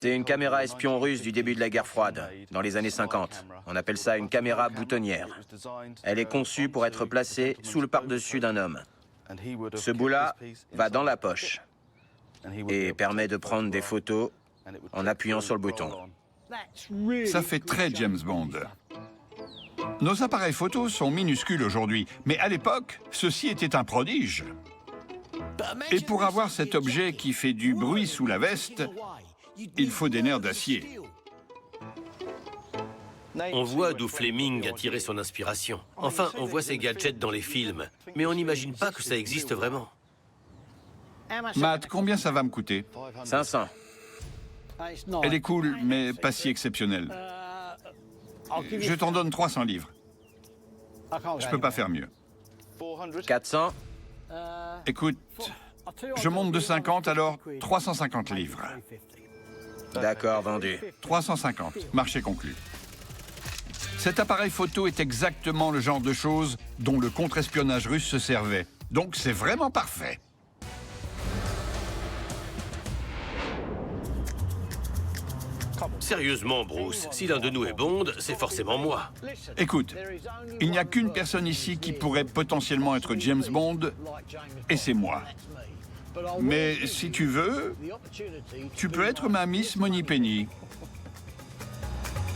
C'est une caméra espion russe du début de la guerre froide, dans les années 50. On appelle ça une caméra boutonnière. Elle est conçue pour être placée sous le pare-dessus d'un homme. Ce bout-là va dans la poche et permet de prendre des photos en appuyant sur le bouton. Ça fait très James Bond. Nos appareils photos sont minuscules aujourd'hui, mais à l'époque, ceci était un prodige. Et pour avoir cet objet qui fait du bruit sous la veste, il faut des nerfs d'acier. On voit d'où Fleming a tiré son inspiration. Enfin, on voit ces gadgets dans les films, mais on n'imagine pas que ça existe vraiment. Matt, combien ça va me coûter? 500. Elle est cool, mais pas si exceptionnelle. Je t'en donne 300 livres. Je peux pas faire mieux. 400. Écoute, je monte de 50, alors 350 livres. D'accord, vendu. 350, marché conclu. Cet appareil photo est exactement le genre de choses dont le contre-espionnage russe se servait. Donc c'est vraiment parfait. Sérieusement, Bruce, si l'un de nous est Bond, c'est forcément moi. Écoute, il n'y a qu'une personne ici qui pourrait potentiellement être James Bond, et c'est moi. Mais si tu veux, tu peux être ma Miss Moneypenny.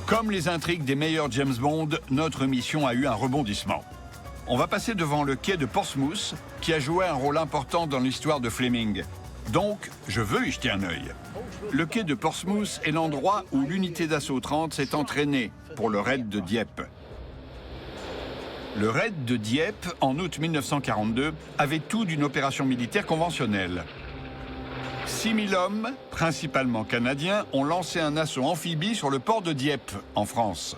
Comme les intrigues des meilleurs James Bond, notre mission a eu un rebondissement. On va passer devant le quai de Portsmouth, qui a joué un rôle important dans l'histoire de Fleming. Donc, je veux y jeter un œil. Le quai de Portsmouth est l'endroit où l'unité d'assaut 30 s'est entraînée pour le raid de Dieppe. Le raid de Dieppe, en août 1942, avait tout d'une opération militaire conventionnelle. 6 000 hommes, principalement canadiens, ont lancé un assaut amphibie sur le port de Dieppe, en France.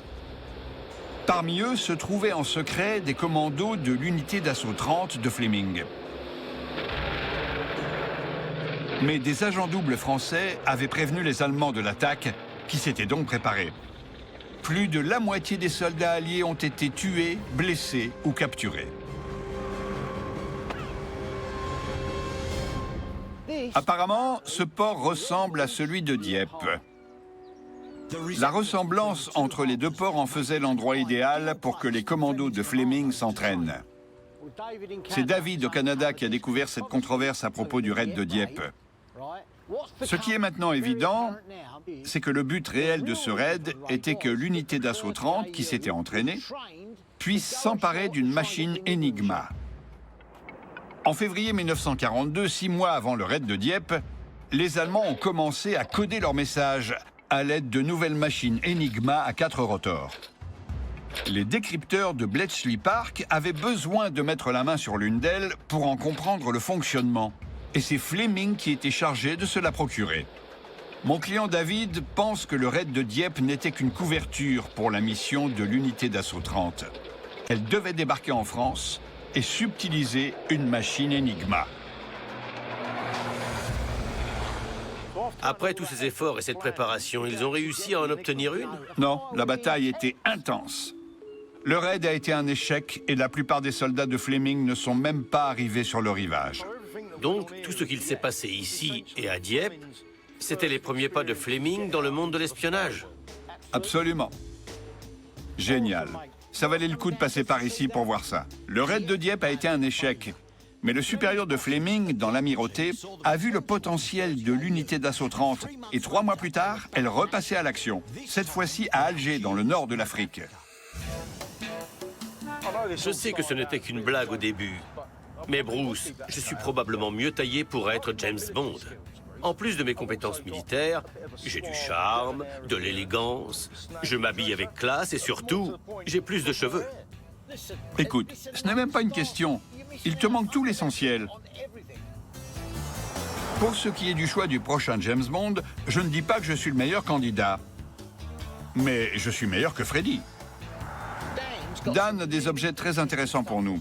Parmi eux se trouvaient en secret des commandos de l'unité d'assaut 30 de Fleming. Mais des agents doubles français avaient prévenu les Allemands de l'attaque, qui s'étaient donc préparés. Plus de la moitié des soldats alliés ont été tués, blessés ou capturés. Apparemment, ce port ressemble à celui de Dieppe. La ressemblance entre les deux ports en faisait l'endroit idéal pour que les commandos de Fleming s'entraînent. C'est David au Canada qui a découvert cette controverse à propos du raid de Dieppe. Ce qui est maintenant évident, c'est que le but réel de ce raid était que l'unité d'assaut 30, qui s'était entraînée, puisse s'emparer d'une machine Enigma. En février 1942, 6 mois avant le raid de Dieppe, les Allemands ont commencé à coder leurs messages à l'aide de nouvelles machines Enigma à 4 rotors. Les décrypteurs de Bletchley Park avaient besoin de mettre la main sur l'une d'elles pour en comprendre le fonctionnement. Et c'est Fleming qui était chargé de se la procurer. Mon client David pense que le raid de Dieppe n'était qu'une couverture pour la mission de l'unité d'assaut 30. Elle devait débarquer en France et subtiliser une machine Enigma. Après tous ces efforts et cette préparation, ils ont réussi à en obtenir une? Non, la bataille était intense. Le raid a été un échec et la plupart des soldats de Fleming ne sont même pas arrivés sur le rivage. Donc, tout ce qu'il s'est passé ici et à Dieppe, c'était les premiers pas de Fleming dans le monde de l'espionnage. Absolument. Génial. Ça valait le coup de passer par ici pour voir ça. Le raid de Dieppe a été un échec. Mais le supérieur de Fleming, dans l'amirauté, a vu le potentiel de l'unité d'assaut 30. Et 3 mois plus tard, elle repassait à l'action. Cette fois-ci à Alger, dans le nord de l'Afrique. Je sais que ce n'était qu'une blague au début. Mais Bruce, je suis probablement mieux taillé pour être James Bond. En plus de mes compétences militaires, j'ai du charme, de l'élégance, je m'habille avec classe et surtout, j'ai plus de cheveux. Écoute, ce n'est même pas une question. Il te manque tout l'essentiel. Pour ce qui est du choix du prochain James Bond, je ne dis pas que je suis le meilleur candidat. Mais je suis meilleur que Freddy. Dan a des objets très intéressants pour nous.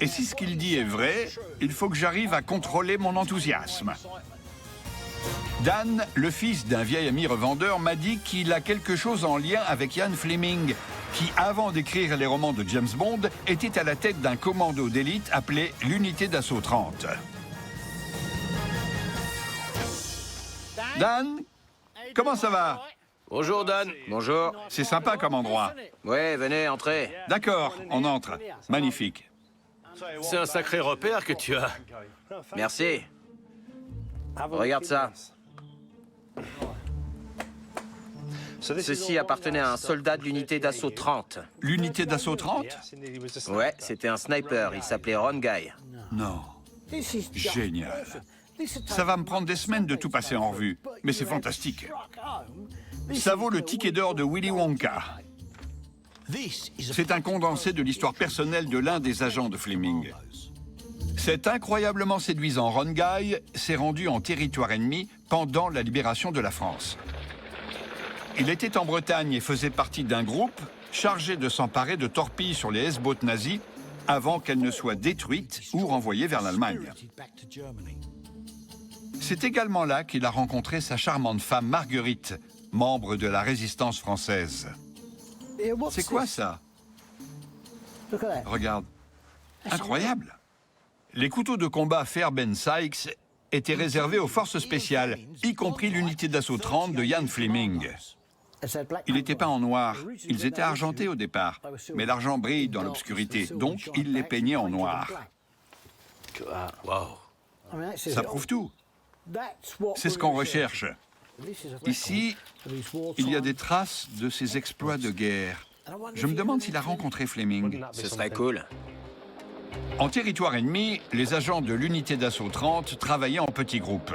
Et si ce qu'il dit est vrai, il faut que j'arrive à contrôler mon enthousiasme. Dan, le fils d'un vieil ami revendeur, m'a dit qu'il a quelque chose en lien avec Ian Fleming, qui, avant d'écrire les romans de James Bond, était à la tête d'un commando d'élite appelé l'unité d'assaut 30. Dan, Comment ça va? Bonjour, Dan. Bonjour. C'est sympa comme endroit. Ouais, venez, entrez. D'accord, on entre. Magnifique. C'est un sacré repère que tu as. Merci. Regarde ça. Ceci appartenait à un soldat de l'unité d'assaut 30. L'unité d'assaut 30? Ouais, c'était un sniper. Il s'appelait Ron Guy. Non. Génial. Ça va me prendre des semaines de tout passer en revue, mais c'est fantastique. Ça vaut le ticket d'or de Willy Wonka. C'est un condensé de l'histoire personnelle de l'un des agents de Fleming. Cet incroyablement séduisant Ron Guy s'est rendu en territoire ennemi pendant la libération de la France. Il était en Bretagne et faisait partie d'un groupe chargé de s'emparer de torpilles sur les S-boats nazis avant qu'elles ne soient détruites ou renvoyées vers l'Allemagne. C'est également là qu'il a rencontré sa charmante femme Marguerite, membre de la résistance française. C'est quoi ça? Regarde. Incroyable. Les couteaux de combat Fairbairn Sykes étaient réservés aux forces spéciales, y compris l'unité d'assaut 30 de Ian Fleming. Il n'était pas en noir, ils étaient argentés au départ, mais l'argent brille dans l'obscurité, donc il les peignait en noir. Wow. Ça prouve tout. C'est ce qu'on recherche. Ici, il y a des traces de ses exploits de guerre. Je me demande s'il a rencontré Fleming. Ce serait cool. En territoire ennemi, les agents de l'unité d'assaut 30 travaillaient en petits groupes.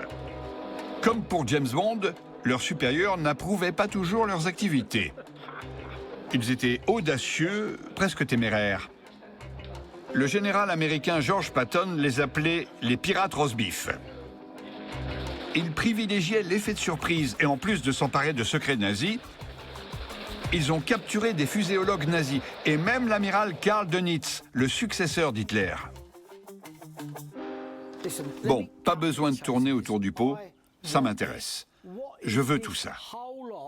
Comme pour James Bond, leurs supérieurs n'approuvaient pas toujours leurs activités. Ils étaient audacieux, presque téméraires. Le général américain George Patton les appelait les pirates roast-beef. Ils privilégiaient l'effet de surprise et en plus de s'emparer de secrets nazis, ils ont capturé des fuséologues nazis et même l'amiral Karl Dönitz, le successeur d'Hitler. Bon, pas besoin de tourner autour du pot, ça m'intéresse. Je veux tout ça.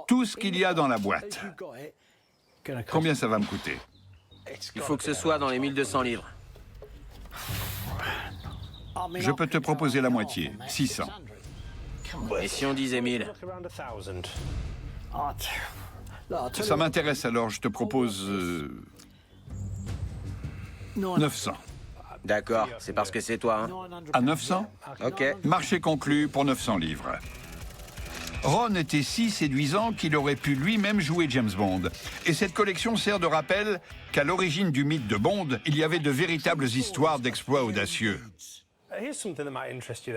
Tout ce qu'il y a dans la boîte. Combien ça va me coûter? Il faut que ce soit dans les 1200 livres. Je peux te proposer la moitié, 600. Et si on disait 1000? Ça m'intéresse alors, je te propose 900. D'accord, c'est parce que c'est toi, hein? À 900? Ok. Marché conclu pour 900 livres. Ron était si séduisant qu'il aurait pu lui-même jouer James Bond. Et cette collection sert de rappel qu'à l'origine du mythe de Bond, il y avait de véritables histoires d'exploits audacieux.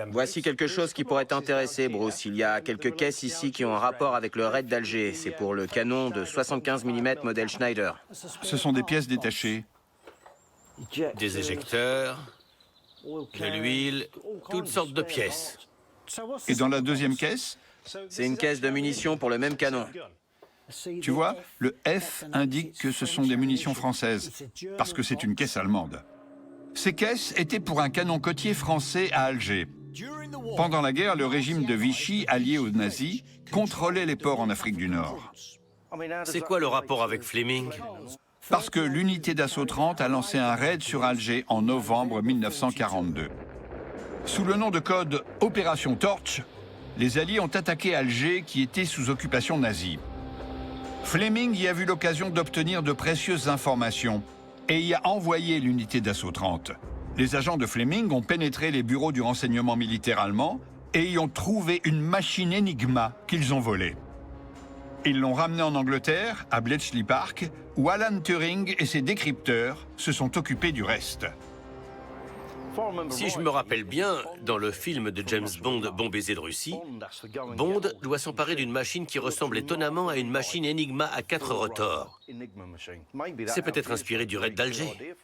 Voici quelque chose qui pourrait t'intéresser, Bruce. Il y a quelques caisses ici qui ont un rapport avec le raid d'Alger. C'est pour le canon de 75 mm modèle Schneider. Ce sont des pièces détachées. Des éjecteurs, de l'huile, toutes sortes de pièces. Et dans la deuxième caisse, C'est une caisse de munitions pour le même canon. tu vois, le F indique que ce sont des munitions françaises, parce que c'est une caisse allemande. Ces caisses étaient pour un canon côtier français à Alger. Pendant la guerre, le régime de Vichy, allié aux nazis, contrôlait les ports en Afrique du Nord. C'est quoi le rapport avec Fleming? Parce que l'unité d'assaut 30 a lancé un raid sur Alger en novembre 1942. Sous le nom de code Opération Torch, les Alliés ont attaqué Alger qui était sous occupation nazie. Fleming y a vu l'occasion d'obtenir de précieuses informations et y a envoyé l'unité d'assaut 30. Les agents de Fleming ont pénétré les bureaux du renseignement militaire allemand et y ont trouvé une machine Enigma qu'ils ont volée. Ils l'ont ramenée en Angleterre, à Bletchley Park, où Alan Turing et ses décrypteurs se sont occupés du reste. Si je me rappelle bien, dans le film de James Bond, Bon baiser de Russie, Bond doit s'emparer d'une machine qui ressemble étonnamment à une machine Enigma à 4 rotors. C'est peut-être inspiré du raid d'Alger.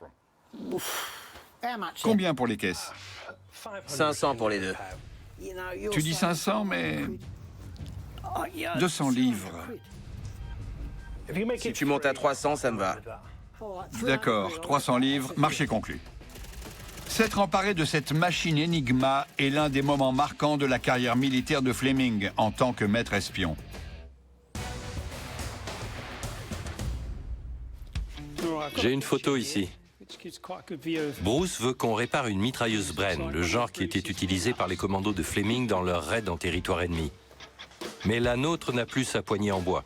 Combien pour les caisses? 500 pour les deux. Tu dis 500, mais 200 livres. Si tu montes à 300, ça me va. D'accord, 300 livres, marché conclu. S'être emparé de cette machine Enigma est l'un des moments marquants de la carrière militaire de Fleming en tant que maître espion. J'ai une photo ici. Bruce veut qu'on répare une mitrailleuse Bren, le genre qui était utilisé par les commandos de Fleming dans leur raid en territoire ennemi. Mais la nôtre n'a plus sa poignée en bois.